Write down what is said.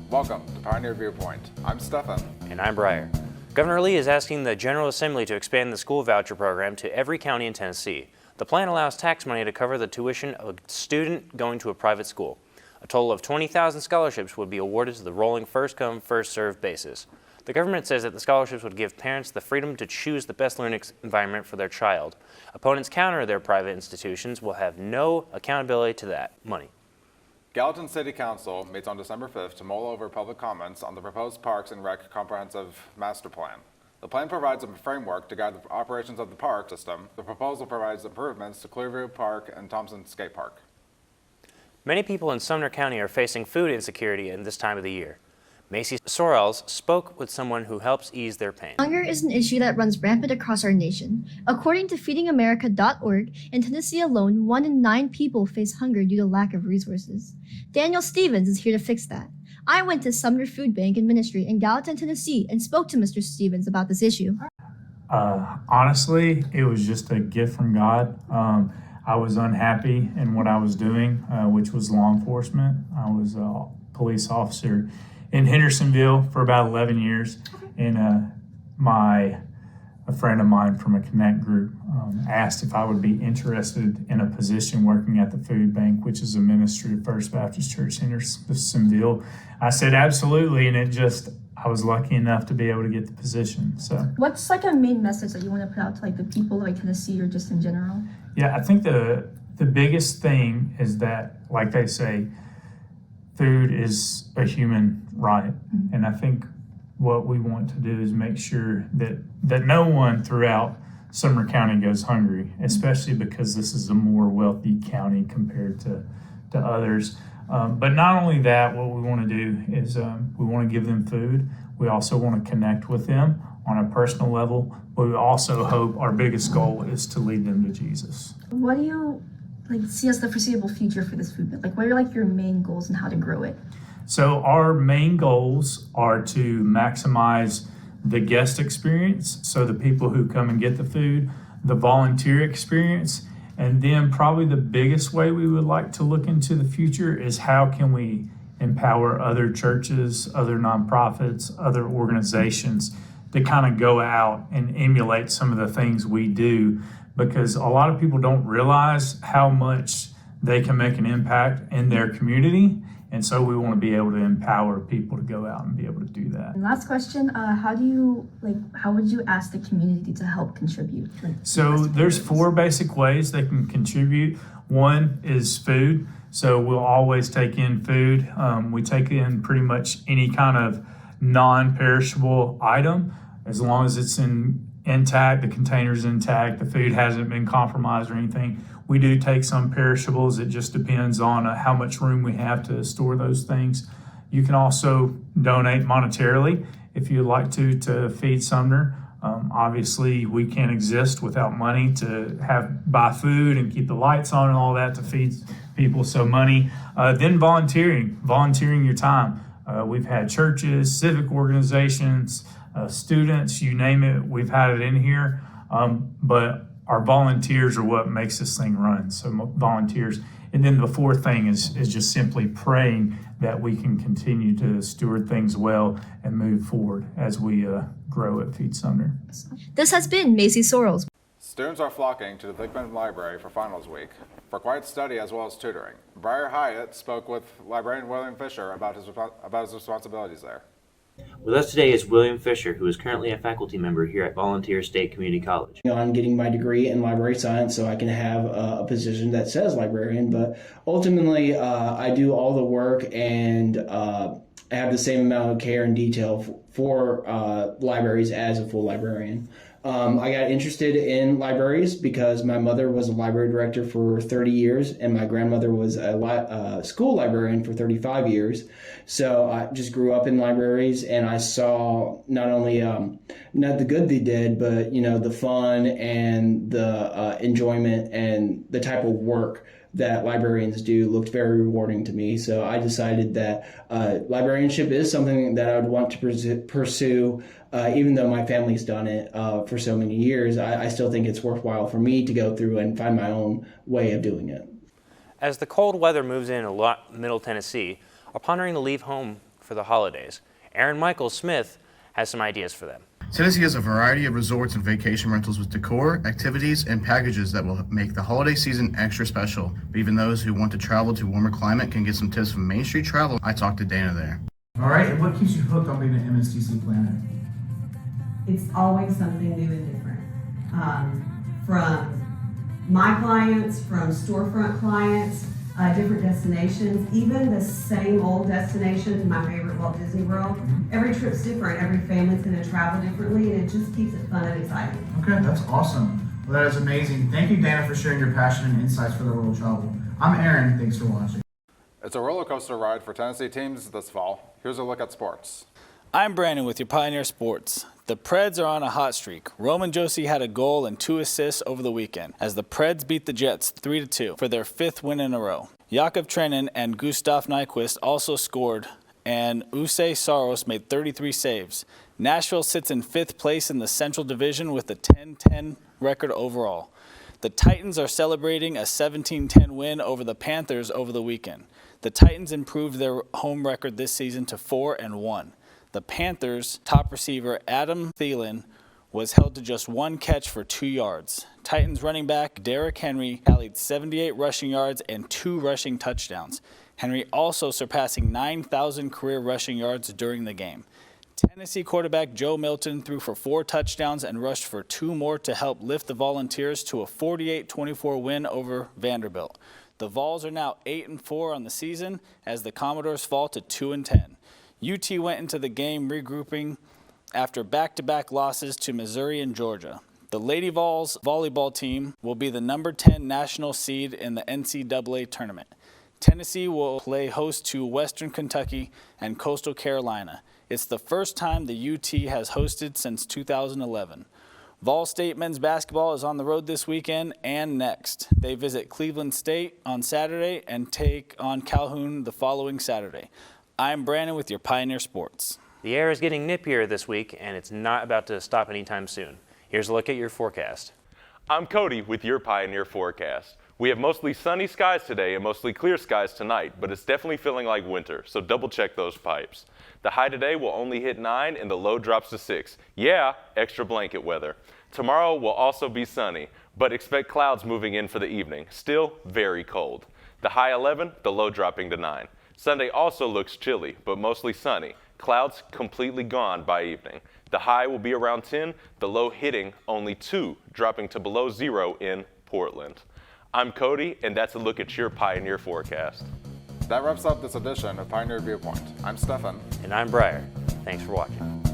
Welcome to Pioneer Viewpoint. I'm Stefan. And I'm Briar. Governor Lee is asking the General Assembly to expand the school voucher program to every county in Tennessee. The plan allows tax money to cover the tuition of a student going to a private school. A total of 20,000 scholarships would be awarded to the rolling first-come, first-served basis. The government says that the scholarships would give parents the freedom to choose the best learning environment for their child. Opponents counter their private institutions will have no accountability to that money. Gallatin City Council meets on December 5th to mull over public comments on the proposed Parks and Rec Comprehensive Master Plan. The plan provides a framework to guide the operations of the park system. The proposal provides improvements to Clearview Park and Thompson Skate Park. Many people in Sumner County are facing food insecurity in this time of the year. Macy Sorrells spoke with someone who helps ease their pain. Hunger is an issue that runs rampant across our nation. According to FeedingAmerica.org, in Tennessee alone, 1 in 9 people face hunger due to lack of resources. Daniel Stevens is here to fix that. I went to Sumner Food Bank and Ministry in Gallatin, Tennessee, and spoke to Mr. Stevens about this issue. Honestly, it was just a gift from God. I was unhappy in what I was doing, which was law enforcement. I was a police officer in Hendersonville for about 11 years, and a friend of mine from a Connect group asked if I would be interested in a position working at the food bank, which is a ministry of First Baptist Church Hendersonville. I said absolutely, and I was lucky enough to be able to get the position. So, what's like a main message that you want to put out to like the people of like Tennessee or just in general? Yeah, I think the biggest thing is that, like they say, food is a human right. Mm-hmm. And I think what we want to do is make sure that no one throughout Sumner County goes hungry, especially because this is a more wealthy county compared to others. But not only that, what we want to do is we want to give them food. We also want to connect with them on a personal level, but we also hope our biggest goal is to lead them to Jesus. What do you see as the foreseeable future for this food bank? What are your main goals and how to grow it? So our main goals are to maximize the guest experience, so the people who come and get the food, the volunteer experience, and then probably the biggest way we would like to look into the future is how can we empower other churches, other nonprofits, other organizations to kind of go out and emulate some of the things we do, because a lot of people don't realize how much they can make an impact in their community. And so we want to be able to empower people to go out and be able to do that. And last question, how would you ask the community to help contribute? So there's 4 basic ways they can contribute. One is food. So we'll always take in food. We take in pretty much any kind of non-perishable item, as long as it's intact, the container's intact, the food hasn't been compromised or anything. We do take some perishables. It just depends on how much room we have to store those things. You can also donate monetarily if you'd like to feed Sumner. Obviously, we can't exist without money to buy food and keep the lights on and all that to feed people. So money. Then volunteering your time. We've had churches, civic organizations, students, you name it, we've had it in here. But our volunteers are what makes this thing run. So volunteers. And then the 4th thing is just simply praying that we can continue to steward things well and move forward as we grow at Feed Sumner. This has been Macy Sorrells. Students are flocking to the Bickman Library for finals week for quiet study as well as tutoring. Briar Hyatt spoke with librarian William Fisher about his responsibilities there. With us today is William Fisher, who is currently a faculty member here at Volunteer State Community College. I'm getting my degree in library science so I can have a position that says librarian, but ultimately I do all the work and have the same amount of care and detail for libraries as a full librarian. I got interested in libraries because my mother was a library director for 30 years and my grandmother was a school librarian for 35 years. So I just grew up in libraries and I saw not only not the good they did, but the fun and the enjoyment and the type of work that librarians do looked very rewarding to me. So I decided that librarianship is something that I would want to pursue. Even though my family's done it for so many years, I still think it's worthwhile for me to go through and find my own way of doing it. As the cold weather moves in a lot Middle Tennessee, are pondering to leave home for the holidays. Aaron Michael Smith has some ideas for them. Tennessee has a variety of resorts and vacation rentals with decor, activities, and packages that will make the holiday season extra special. But even those who want to travel to a warmer climate can get some tips from Main Street Travel. I talked to Dana there. All right, and what keeps you hooked on being an MSTC planner? It's always something new and different. From my clients, from storefront clients, different destinations, even the same old destination, my favorite, Walt Disney World. Every trip's different, every family's gonna travel differently, and it just keeps it fun and exciting. Okay, that's awesome. Well, that is amazing. Thank you, Dana, for sharing your passion and insights for the world of travel. I'm Aaron, thanks for watching. It's a roller coaster ride for Tennessee teams this fall. Here's a look at sports. I'm Brandon with your Pioneer Sports. The Preds are on a hot streak. Roman Josi had a goal and 2 assists over the weekend as the Preds beat the Jets 3-2 for their 5th win in a row. Jakub Trenin and Gustav Nyquist also scored, and Usay Saros made 33 saves. Nashville sits in 5th place in the Central Division with a 10-10 record overall. The Titans are celebrating a 17-10 win over the Panthers over the weekend. The Titans improved their home record this season to 4-1. The Panthers' top receiver, Adam Thielen, was held to just 1 catch for 2 yards. Titans running back Derrick Henry tallied 78 rushing yards and 2 rushing touchdowns. Henry also surpassing 9,000 career rushing yards during the game. Tennessee quarterback Joe Milton threw for 4 touchdowns and rushed for 2 more to help lift the Volunteers to a 48-24 win over Vanderbilt. The Vols are now 8-4 on the season as the Commodores fall to 2-10. UT went into the game regrouping after back-to-back losses to Missouri and Georgia. The Lady Vols volleyball team will be the number 10 national seed in the NCAA tournament. Tennessee will play host to Western Kentucky and Coastal Carolina. It's the first time the UT has hosted since 2011. Vol State men's basketball is on the road this weekend and next. They visit Cleveland State on Saturday and take on Calhoun the following Saturday. I'm Brandon with your Pioneer Sports. The air is getting nippier this week, and it's not about to stop anytime soon. Here's a look at your forecast. I'm Cody with your Pioneer Forecast. We have mostly sunny skies today and mostly clear skies tonight, but it's definitely feeling like winter, so double check those pipes. The high today will only hit 9 and the low drops to 6. Yeah, extra blanket weather. Tomorrow will also be sunny, but expect clouds moving in for the evening. Still very cold. The high 11, the low dropping to 9. Sunday also looks chilly, but mostly sunny. Clouds completely gone by evening. The high will be around 10, the low hitting only 2, dropping to below 0 in Portland. I'm Cody, and that's a look at your Pioneer Forecast. That wraps up this edition of Pioneer Viewpoint. I'm Stefan. And I'm Briar. Thanks for watching.